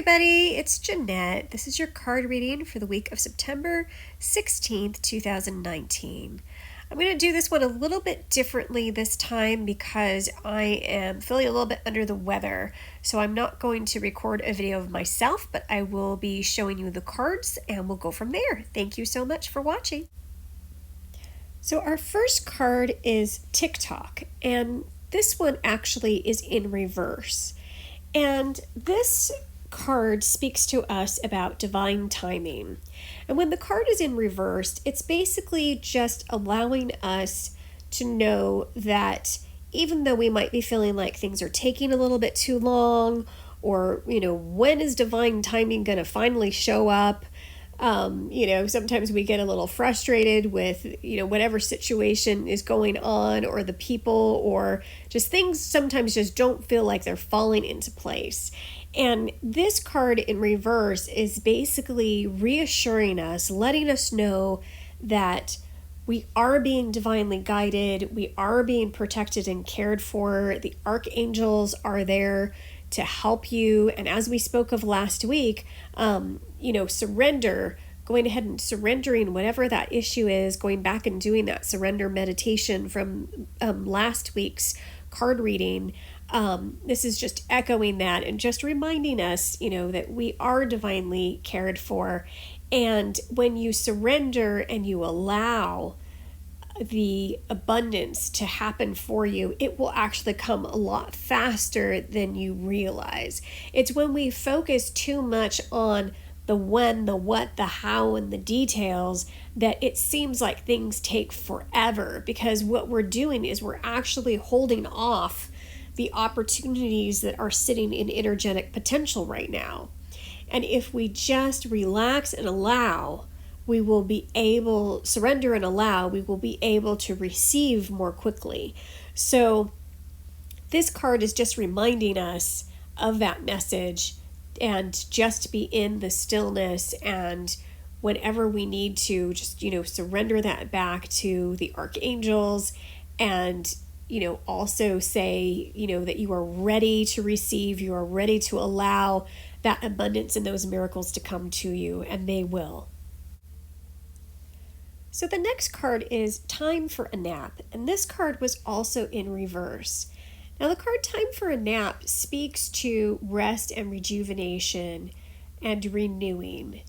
everybody, it's Jeanette. This is your card reading for the week of September 16th, 2019. I'm going to do this one a little bit differently this time because I am feeling a little bit under the weather. So I'm not going to record a video of myself, but I will be showing you the cards and we'll go from there. Thank you so much for watching. So our first card is TikTok, and this one actually is in reverse. And this card speaks to us about divine timing. And when the card is in reverse, it's basically just allowing us to know that even though we might be feeling like things are taking a little bit too long, or, when is divine timing going to finally show up? Sometimes we get a little frustrated with, whatever situation is going on, or the people, or just things sometimes just don't feel like they're falling into place. And this card in reverse is basically reassuring us, letting us know that we are being divinely guided, we are being protected and cared for. The archangels are there to help you. And as we spoke of last week, surrender, going ahead and surrendering whatever that issue is, going back and doing that surrender meditation from last week's card reading. This is just echoing that and just reminding us, that we are divinely cared for. And when you surrender and you allow the abundance to happen for you, it will actually come a lot faster than you realize. It's when we focus too much on the when, the what, the how, and the details that it seems like things take forever, because what we're doing is we're actually holding off the opportunities that are sitting in energetic potential right now. And if we just relax and allow, we will be able, surrender and allow, we will be able to receive more quickly. So this card is just reminding us of that message, and just be in the stillness, and whenever we need to, just, surrender that back to the archangels, and, also say, that you are ready to receive, you are ready to allow that abundance and those miracles to come to you, and they will. So the next card is Time for a Nap, and this card was also in reverse. Now the card Time for a Nap speaks to rest and rejuvenation and renewing.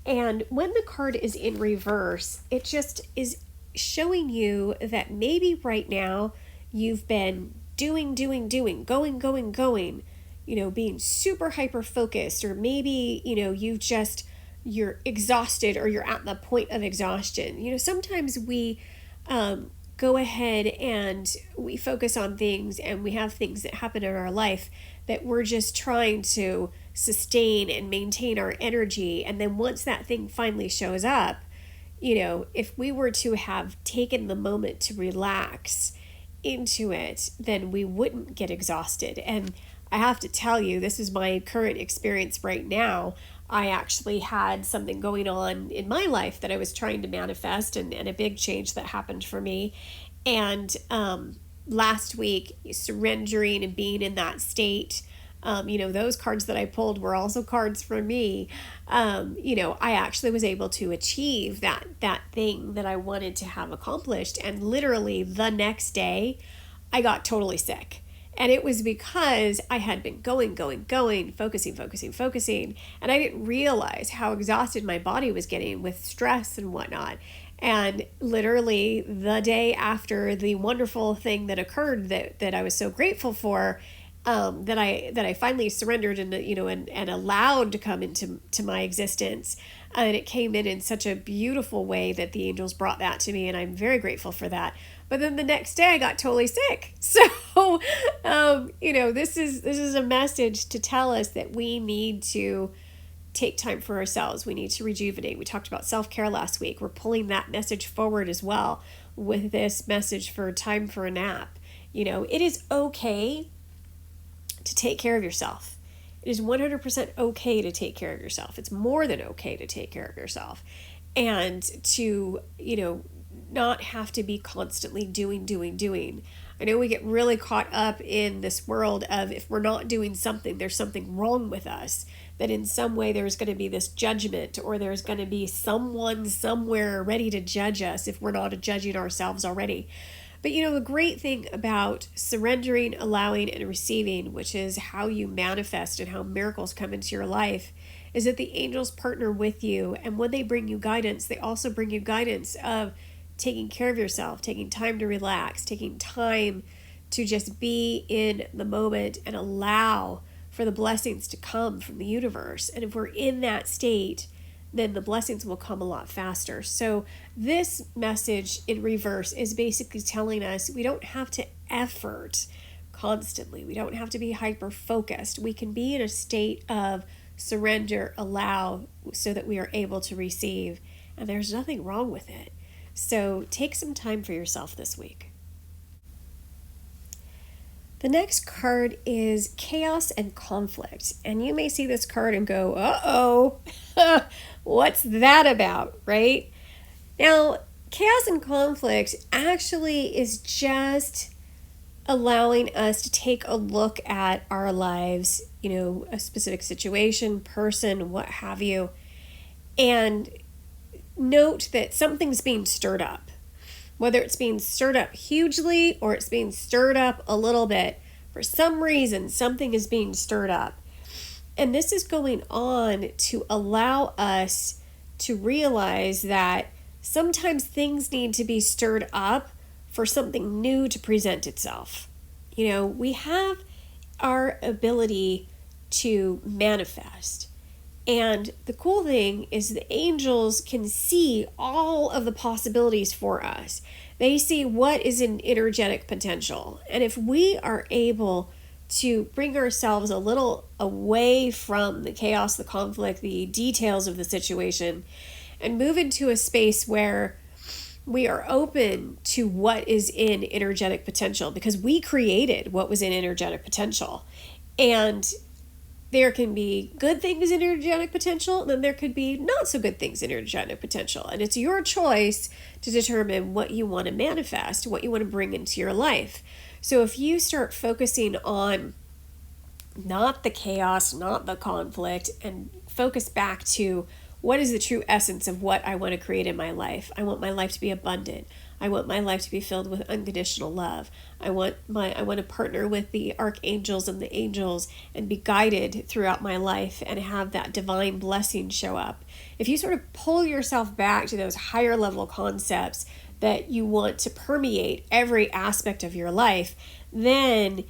And when the card is in reverse, it just is showing you that maybe right now you've been doing, going, being super hyper focused, or maybe, you're exhausted, or you're at the point of exhaustion. Sometimes we go ahead and we focus on things, and we have things that happen in our life that we're just trying to sustain and maintain our energy. And then once that thing finally shows up, if we were to have taken the moment to relax into it, then we wouldn't get exhausted. And I have to tell you, this is my current experience right now. I actually had something going on in my life that I was trying to manifest, and a big change that happened for me. And last week, surrendering and being in that state, those cards that I pulled were also cards for me. I actually was able to achieve that thing that I wanted to have accomplished. And literally the next day, I got totally sick. And it was because I had been going, focusing, and I didn't realize how exhausted my body was getting with stress and whatnot. And literally the day after the wonderful thing that occurred that I was so grateful for, that I finally surrendered and allowed to come into my existence. And it came in such a beautiful way that the angels brought that to me, and I'm very grateful for that. But then the next day I got totally sick. So, this is a message to tell us that we need to take time for ourselves. We need to rejuvenate. We talked about self-care last week. We're pulling that message forward as well with this message for Time for a Nap. It is okay to take care of yourself. It is 100% okay to take care of yourself. It's more than okay to take care of yourself. And to, not have to be constantly doing. I know we get really caught up in this world of if we're not doing something, there's something wrong with us, that in some way there's going to be this judgment, or there's going to be someone somewhere ready to judge us if we're not judging ourselves already. But the great thing about surrendering, allowing, and receiving, which is how you manifest and how miracles come into your life, is that the angels partner with you. And when they bring you guidance, they also bring you guidance of taking care of yourself, taking time to relax, taking time to just be in the moment and allow for the blessings to come from the universe. And if we're in that state, then the blessings will come a lot faster. So this message in reverse is basically telling us we don't have to effort constantly. We don't have to be hyper focused. We can be in a state of surrender, allow, so that we are able to receive. And there's nothing wrong with it. So take some time for yourself this week. The next card is Chaos and Conflict. And you may see this card and go, uh-oh, what's that about, right? Now, Chaos and Conflict actually is just allowing us to take a look at our lives, a specific situation, person, what have you, and note that something's being stirred up. Whether it's being stirred up hugely or it's being stirred up a little bit, for some reason, something is being stirred up. And this is going on to allow us to realize that sometimes things need to be stirred up for something new to present itself. We have our ability to manifest. And the cool thing is the angels can see all of the possibilities for us. They see what is in energetic potential. And if we are able to bring ourselves a little away from the chaos, the conflict, the details of the situation, and move into a space where we are open to what is in energetic potential, because we created what was in energetic potential. And there can be good things in energetic potential, and then there could be not so good things in energetic potential. And it's your choice to determine what you want to manifest, what you want to bring into your life. So if you start focusing on not the chaos, not the conflict, and focus back to what is the true essence of what I want to create in my life. I want my life to be abundant. I want my life to be filled with unconditional love. I want to partner with the archangels and the angels and be guided throughout my life and have that divine blessing show up. If you sort of pull yourself back to those higher level concepts that you want to permeate every aspect of your life, then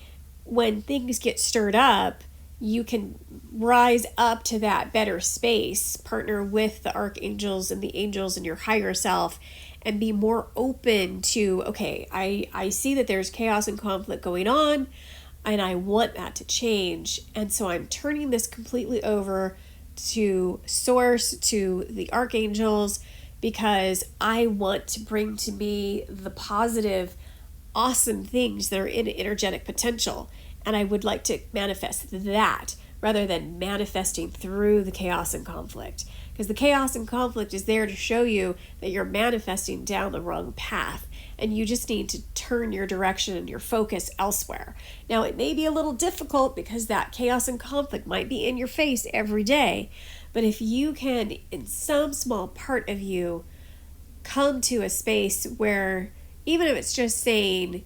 when things get stirred up, you can rise up to that better space, partner with the archangels and the angels and your higher self, and be more open to, okay, I see that there's chaos and conflict going on, and I want that to change. And so I'm turning this completely over to Source, to the archangels, because I want to bring to me the positive, awesome things that are in energetic potential. And I would like to manifest that rather than manifesting through the chaos and conflict. Because the chaos and conflict is there to show you that you're manifesting down the wrong path, and you just need to turn your direction and your focus elsewhere. Now, it may be a little difficult because that chaos and conflict might be in your face every day, but if you can, in some small part of you, come to a space where, even if it's just saying,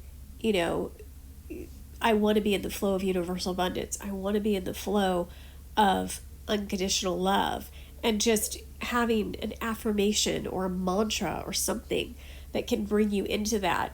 I want to be in the flow of universal abundance, I want to be in the flow of unconditional love, and just having an affirmation or a mantra or something that can bring you into that.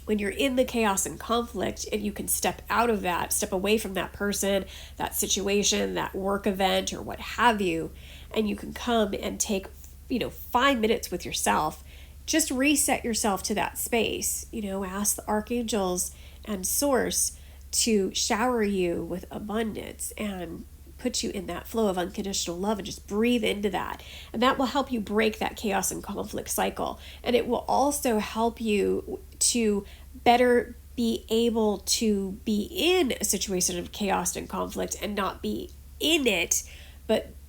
When you're in the chaos and conflict, and you can step out of that, step away from that person, that situation, that work event, or what have you, and you can come and take 5 minutes with yourself, just reset yourself to that space. Ask the archangels and Source to shower you with abundance and put you in that flow of unconditional love, and just breathe into that. And that will help you break that chaos and conflict cycle. And it will also help you to better be able to be in a situation of chaos and conflict and not be in it,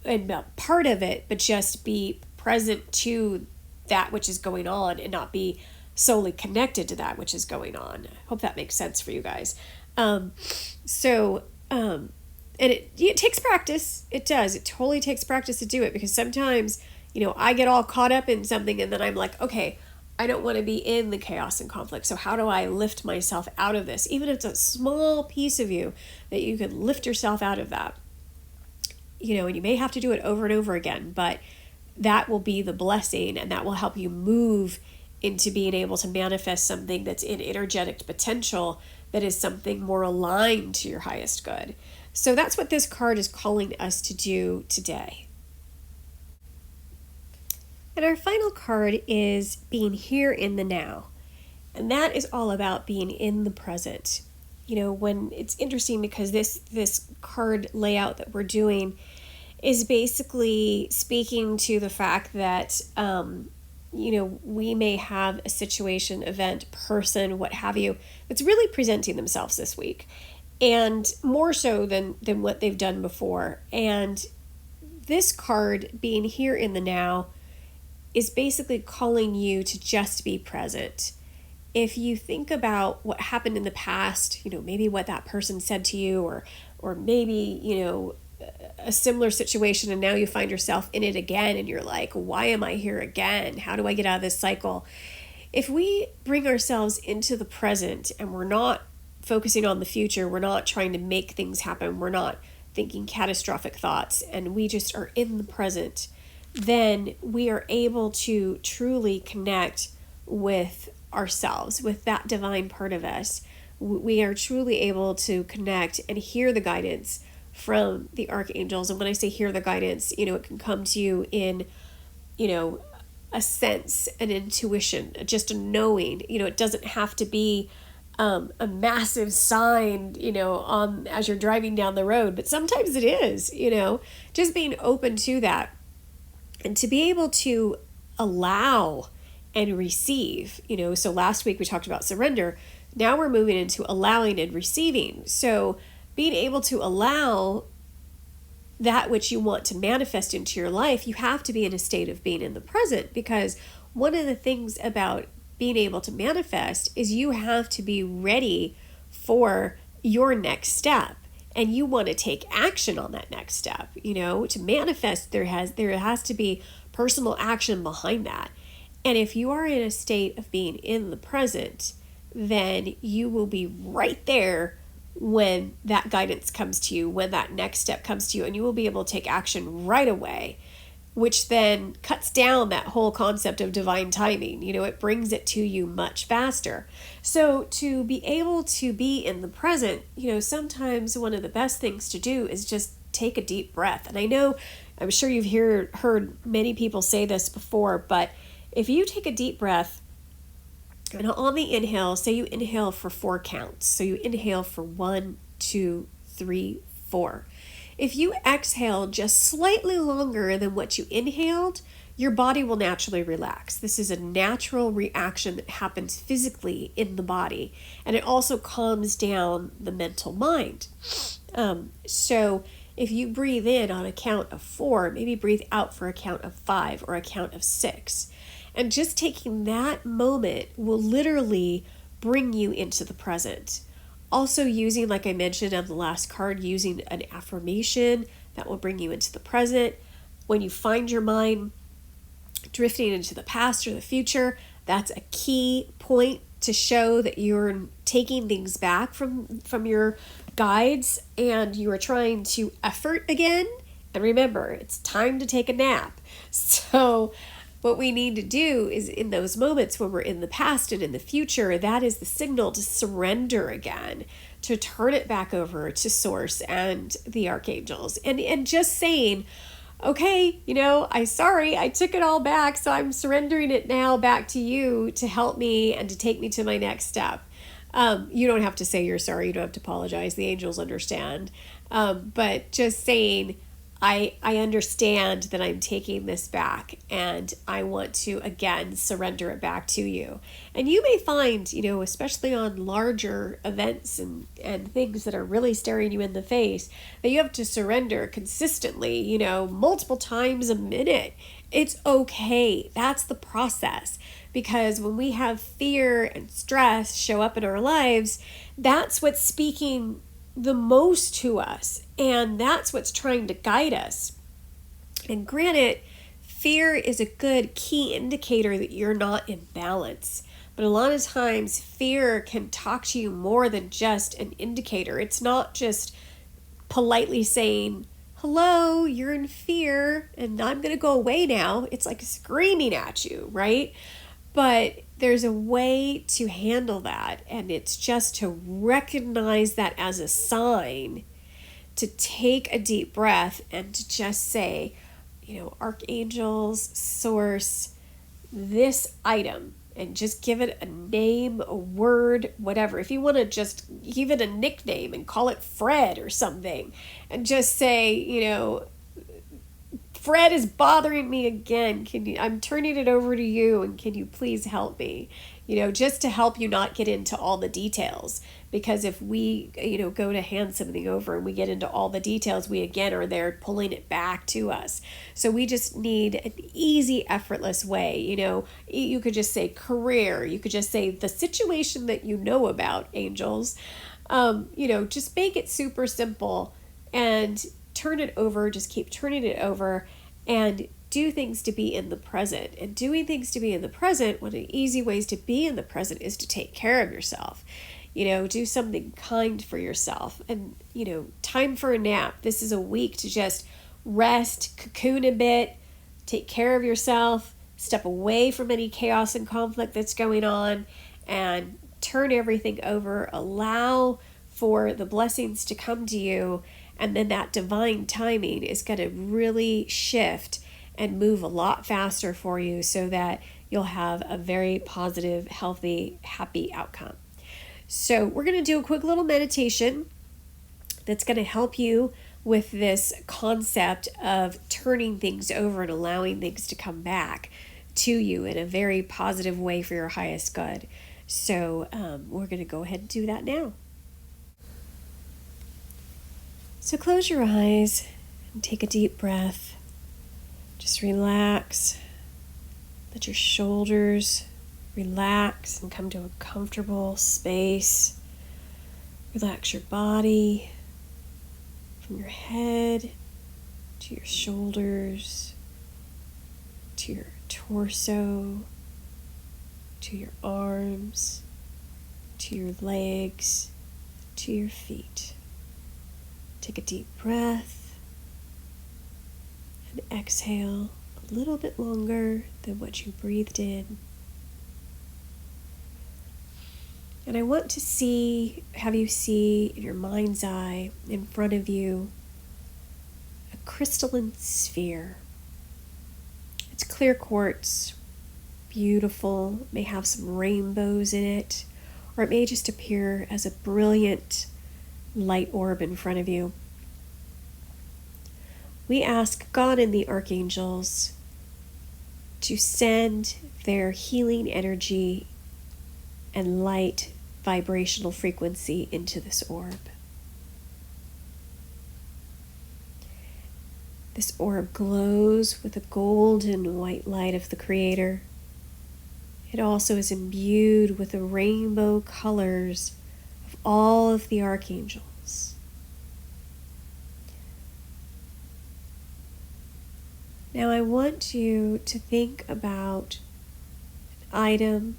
and not part of it, but just be present to that which is going on and not be solely connected to that which is going on. I hope that makes sense for you guys. And it takes practice. It does. It totally takes practice to do it, because sometimes, I get all caught up in something and then I'm like, okay, I don't want to be in the chaos and conflict. So how do I lift myself out of this? Even if it's a small piece of you that you can lift yourself out of that, and you may have to do it over and over again, but that will be the blessing, and that will help you move into being able to manifest something that's in energetic potential, that is something more aligned to your highest good. So that's what this card is calling us to do today. And our final card is being here in the now. And that is all about being in the present. When it's interesting, because this card layout that we're doing is basically speaking to the fact that, we may have a situation, event, person, what have you, that's really presenting themselves this week. And more so than what they've done before. And this card, being here in the now, is basically calling you to just be present. If you think about what happened in the past, maybe what that person said to you, or maybe, a similar situation, and now you find yourself in it again and you're like, why am I here again? How do I get out of this cycle? If we bring ourselves into the present and we're not focusing on the future, we're not trying to make things happen, we're not thinking catastrophic thoughts, and we just are in the present, then we are able to truly connect with ourselves, with that divine part of us. We are truly able to connect and hear the guidance from the archangels. And when I say hear the guidance, it can come to you in, a sense, an intuition, just a knowing. It doesn't have to be a massive sign, on as you're driving down the road, but sometimes it is, just being open to that, and to be able to allow and receive. So last week we talked about surrender. Now we're moving into allowing and receiving. So being able to allow that which you want to manifest into your life, you have to be in a state of being in the present, because one of the things about being able to manifest is you have to be ready for your next step, and you want to take action on that next step. To manifest, there has to be personal action behind that. And if you are in a state of being in the present, then you will be right there when that guidance comes to you, when that next step comes to you, and you will be able to take action right away, which then cuts down that whole concept of divine timing. It brings it to you much faster. So to be able to be in the present, sometimes one of the best things to do is just take a deep breath. And I'm sure you've heard many people say this before, but if you take a deep breath, and on the inhale, say you inhale for 4 counts. So you inhale for 1, 2, 3, 4. If you exhale just slightly longer than what you inhaled, your body will naturally relax. This is a natural reaction that happens physically in the body, and it also calms down the mental mind. So if you breathe in on a count of 4, maybe breathe out for a count of 5 or a count of 6. And just taking that moment will literally bring you into the present. Also using, like I mentioned on the last card, using an affirmation that will bring you into the present. When you find your mind drifting into the past or the future, that's a key point to show that you're taking things back from your guides and you are trying to effort again. And remember, it's time to take a nap. So what we need to do is, in those moments when we're in the past and in the future, that is the signal to surrender again, to turn it back over to Source and the archangels, and just saying, okay, I took it all back, so I'm surrendering it now back to you to help me and to take me to my next step. You don't have to say you're sorry. You don't have to apologize. The angels understand. But just saying, I understand that I'm taking this back and I want to, again, surrender it back to you. And you may find, especially on larger events and things that are really staring you in the face, that you have to surrender consistently, multiple times a minute. It's okay. That's the process. Because when we have fear and stress show up in our lives, that's what's speaking the most to us. And that's what's trying to guide us. And granted, fear is a good key indicator that you're not in balance. But a lot of times, fear can talk to you more than just an indicator. It's not just politely saying, hello, you're in fear and I'm going to go away now. It's like screaming at you, right? But there's a way to handle that, and it's just to recognize that as a sign, to take a deep breath and to just say, archangels, source, this item, and just give it a name, a word, whatever. If you want to just give it a nickname and call it Fred or something, and just say, Fred is bothering me again. I'm turning it over to you, and can you please help me? Just to help you not get into all the details. Because if we, go to hand something over and we get into all the details, we again are there pulling it back to us. So we just need an easy, effortless way. You could just say career. You could just say the situation that you know about, angels. Just make it super simple and turn it over. Just keep turning it over and do things to be in the present. And doing things to be in the present, one of the easy ways to be in the present is to take care of yourself. Do something kind for yourself. And, time for a nap. This is a week to just rest, cocoon a bit, take care of yourself, step away from any chaos and conflict that's going on, and turn everything over. Allow for the blessings to come to you. And then that divine timing is going to really shift and move a lot faster for you so that you'll have a very positive, healthy, happy outcome. So we're going to do a quick little meditation that's going to help you with this concept of turning things over and allowing things to come back to you in a very positive way for your highest good. So we're going to go ahead and do that now. So close your eyes and take a deep breath. Just relax. Let your shoulders relax and come to a comfortable space. Relax your body from your head to your shoulders, to your torso, to your arms, to your legs, to your feet. Take a deep breath and exhale a little bit longer than what you breathed in. And I want to have you see in your mind's eye in front of you a crystalline sphere. It's clear quartz, beautiful, it may have some rainbows in it, or it may just appear as a brilliant light orb in front of you. We ask God and the archangels to send their healing energy and light vibrational frequency into this orb. This orb glows with the golden white light of the Creator. It also is imbued with the rainbow colors of all of the archangels. Now I want you to think about an item,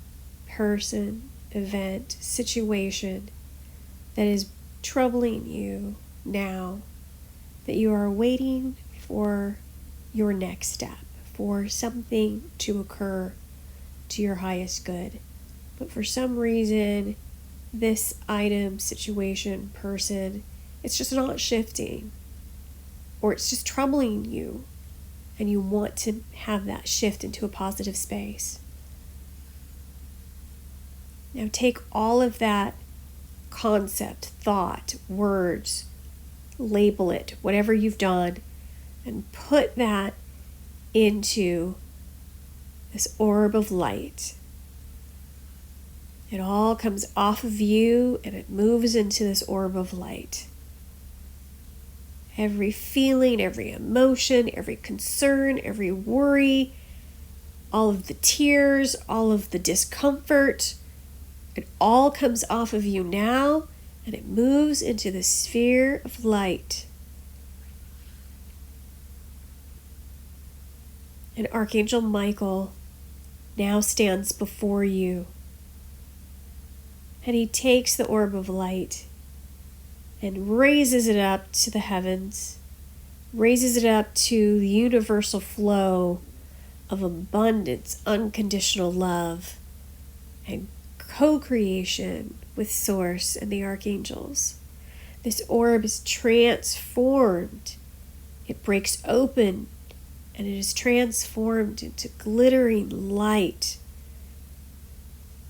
person, event, situation that is troubling you now, that you are waiting for your next step, for something to occur to your highest good. But for some reason, this item, situation, person, it's just not shifting, or it's just troubling you, and you want to have that shift into a positive space. Now take all of that concept, thought, words, label it, whatever you've done, and put that into this orb of light. It all comes off of you and it moves into this orb of light. every feeling, every emotion, every concern, every worry, all of the tears, all of the discomfort. It all comes off of you now, and it moves into the sphere of light. And Archangel Michael now stands before you. And he takes the orb of light and raises it up to the heavens, raises it up to the universal flow of abundance, unconditional love, and co-creation with Source and the archangels. This orb is transformed. It breaks open and it is transformed into glittering light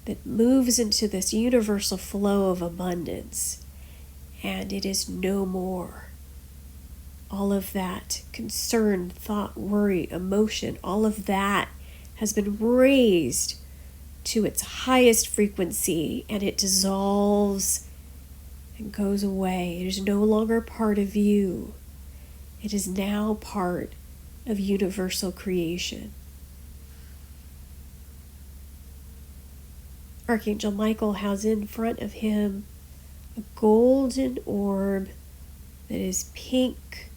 that moves into this universal flow of abundance. And it is no more. All of that concern, thought, worry, emotion, all of that has been raised to its highest frequency, and it dissolves and goes away. It is no longer part of you. It is now part of universal creation. Archangel Michael has in front of him a golden orb that is pink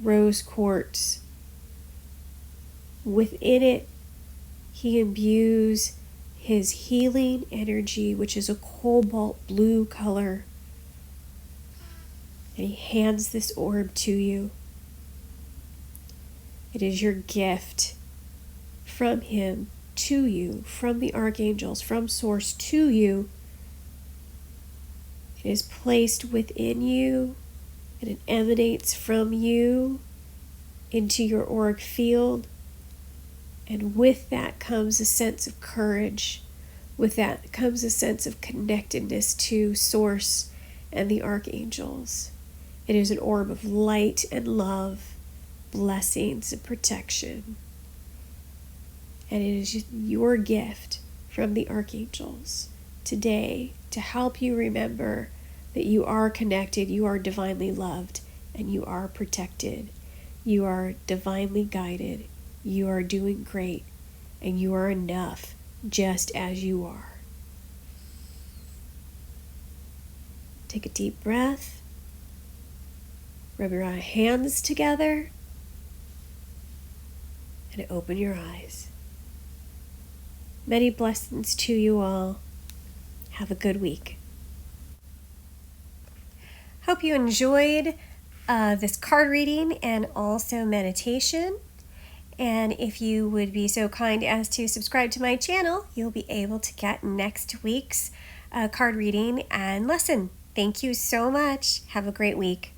rose quartz. Within it, he imbues his healing energy, which is a cobalt blue color. And he hands this orb to you. It is your gift from him to you, from the archangels, from Source to you. It is placed within you, and it emanates from you into your auric field. And with that comes a sense of courage. With that comes a sense of connectedness to Source and the archangels. It is an orb of light and love, blessings and protection. And it is your gift from the archangels today to help you remember that you are connected, you are divinely loved, and you are protected. You are divinely guided. You are doing great, and you are enough just as you are. Take a deep breath. Rub your hands together and open your eyes. Many blessings to you all. Have a good week. Hope you enjoyed this card reading and also meditation. And if you would be so kind as to subscribe to my channel, you'll be able to get next week's card reading and lesson. Thank you so much. Have a great week.